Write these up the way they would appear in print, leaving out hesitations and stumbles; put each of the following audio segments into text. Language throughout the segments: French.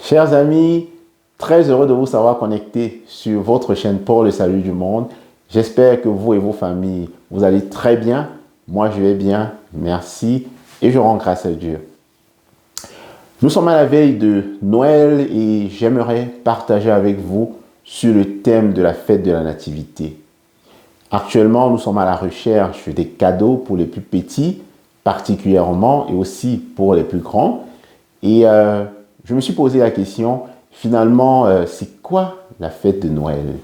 Chers amis, très heureux de vous savoir connectés sur votre chaîne pour le salut du monde. J'espère que vous et vos familles, vous allez très bien. Moi, je vais bien, merci et je rends grâce à Dieu. Nous sommes à la veille de Noël et j'aimerais partager avec vous sur le thème de la fête de la Nativité. Actuellement, nous sommes à la recherche des cadeaux pour les plus petits, particulièrement, et aussi pour les plus grands. Et je me suis posé la question, finalement, c'est quoi la fête de Noël?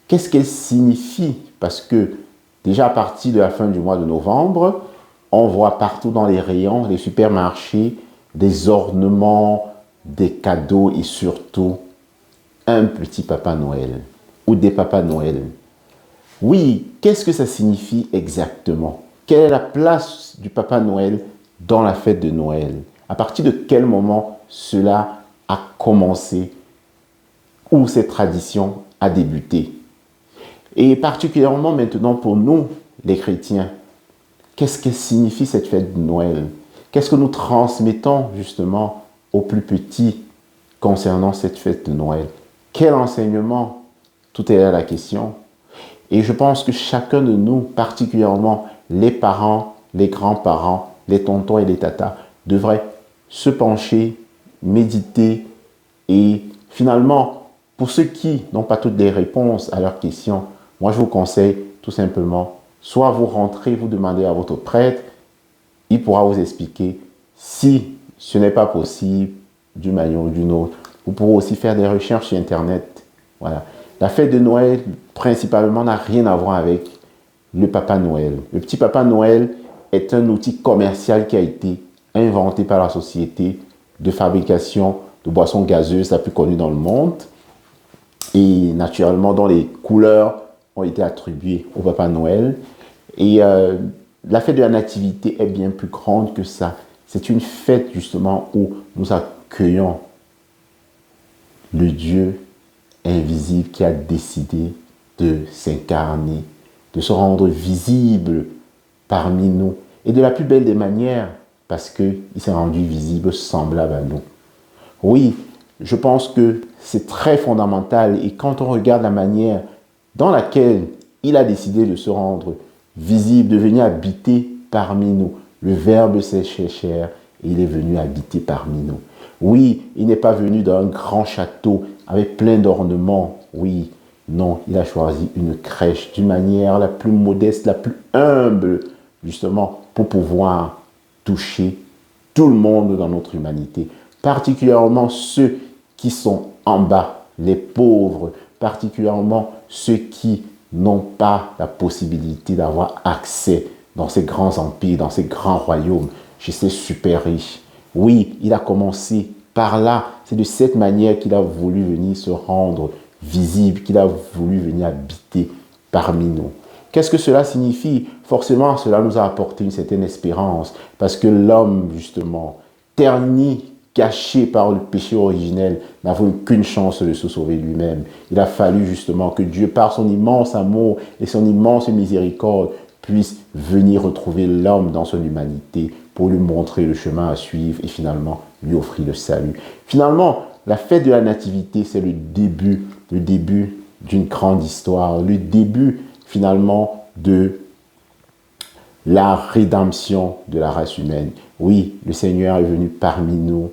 Qu'est-ce qu'elle signifie? Parce que déjà à partir de la fin du mois de novembre, on voit partout dans les rayons, les supermarchés, des ornements, des cadeaux et surtout un petit Papa Noël ou des Papas Noël. Oui, qu'est-ce que ça signifie exactement? Quelle est la place du Papa Noël dans la fête de Noël? À partir de quel moment cela a commencé ou cette tradition a débuté? Et particulièrement maintenant pour nous, les chrétiens, qu'est-ce que signifie cette fête de Noël? Qu'est-ce que nous transmettons justement aux plus petits concernant cette fête de Noël? Quel enseignement? Tout est là la question. Et je pense que chacun de nous, particulièrement les parents, les grands-parents, les tontons et les tatas, devrait se pencher, méditer et finalement, pour ceux qui n'ont pas toutes les réponses à leurs questions, moi je vous conseille tout simplement, soit vous rentrez, vous demandez à votre prêtre, il pourra vous expliquer. Si ce n'est pas possible d'une manière ou d'une autre, vous pourrez aussi faire des recherches sur Internet. Voilà. La fête de Noël, principalement, n'a rien à voir avec le Papa Noël. Le petit Papa Noël est un outil commercial qui a été inventé par la société de fabrication de boissons gazeuses la plus connue dans le monde et naturellement dont les couleurs ont été attribuées au Papa Noël. Et la fête de la Nativité est bien plus grande que ça. C'est une fête justement où nous accueillons le Dieu invisible qui a décidé de s'incarner, de se rendre visible parmi nous. Et de la plus belle des manières, parce qu'il s'est rendu visible, semblable à nous. Oui, je pense que c'est très fondamental. Et quand on regarde la manière dans laquelle il a décidé de se rendre visible, de venir habiter parmi nous, le Verbe s'est fait chair et il est venu habiter parmi nous. Oui, il n'est pas venu dans un grand château avec plein d'ornements. Oui, non, il a choisi une crèche d'une manière la plus modeste, la plus humble, justement, pour pouvoir toucher tout le monde dans notre humanité, particulièrement ceux qui sont en bas, les pauvres, particulièrement ceux qui n'ont pas la possibilité d'avoir accès dans ces grands empires, dans ces grands royaumes, chez ces super riches. Oui, il a commencé par là. C'est de cette manière qu'il a voulu venir se rendre visible, qu'il a voulu venir habiter parmi nous. Qu'est-ce que cela signifie? Forcément, cela nous a apporté une certaine espérance, parce que l'homme, justement, terni, caché par le péché originel, n'a voulu qu'une chance de se sauver lui-même. Il a fallu justement que Dieu, par son immense amour et son immense miséricorde, puisse venir retrouver l'homme dans son humanité pour lui montrer le chemin à suivre et finalement lui offrir le salut. Finalement, la fête de la Nativité, c'est le début d'une grande histoire, le début finalement de la rédemption de la race humaine. Oui, le Seigneur est venu parmi nous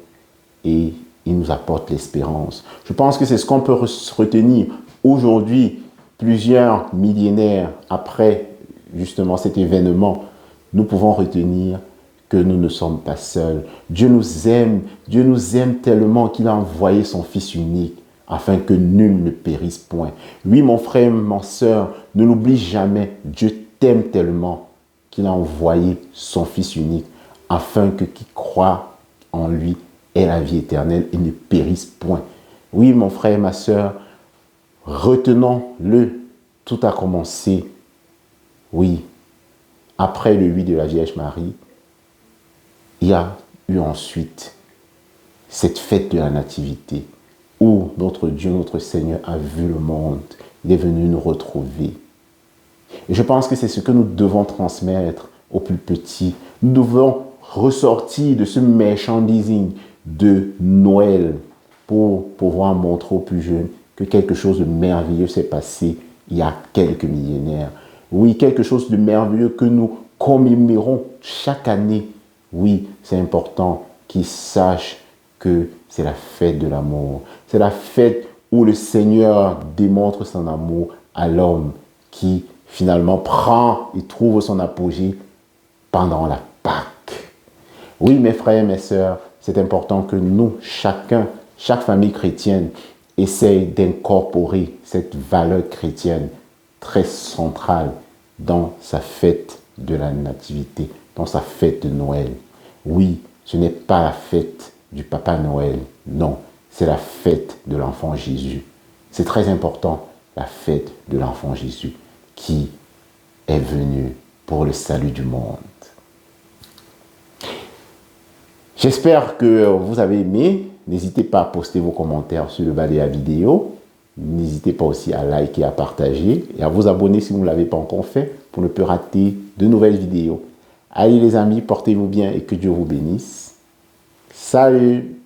et il nous apporte l'espérance. Je pense que c'est ce qu'on peut retenir aujourd'hui, plusieurs millénaires après justement cet événement. Nous pouvons retenir que nous ne sommes pas seuls. Dieu nous aime tellement qu'il a envoyé son Fils unique afin que nul ne périsse point. Oui, mon frère, ma soeur, ne l'oublie jamais. Dieu t'aime tellement qu'il a envoyé son Fils unique afin que qui croit en lui ait la vie éternelle et ne périsse point. Oui, mon frère, ma soeur, retenons-le. Tout a commencé, oui, après le oui de la Vierge Marie. Il y a eu ensuite cette fête de la Nativité où notre Dieu, notre Seigneur a vu le monde. Il est venu nous retrouver. Et je pense que c'est ce que nous devons transmettre aux plus petits. Nous devons ressortir de ce merchandising de Noël pour pouvoir montrer aux plus jeunes que quelque chose de merveilleux s'est passé il y a quelques millénaires. Oui, quelque chose de merveilleux que nous commémorons chaque année. Oui, c'est important qu'ils sachent que c'est la fête de l'amour. C'est la fête où le Seigneur démontre son amour à l'homme qui finalement prend et trouve son apogée pendant la Pâque. Oui, mes frères et mes sœurs, c'est important que nous, chacun, chaque famille chrétienne, essaye d'incorporer cette valeur chrétienne très centrale dans sa fête de la Nativité, dans sa fête de Noël. Oui, ce n'est pas la fête du Papa Noël, non, c'est la fête de l'enfant Jésus. C'est très important, la fête de l'enfant Jésus qui est venu pour le salut du monde. J'espère que vous avez aimé. N'hésitez pas à poster vos commentaires sur le bas de la vidéo. N'hésitez pas aussi à liker, à partager et à vous abonner si vous ne l'avez pas encore fait pour ne plus rater de nouvelles vidéos. Allez les amis, portez-vous bien et que Dieu vous bénisse. Salut!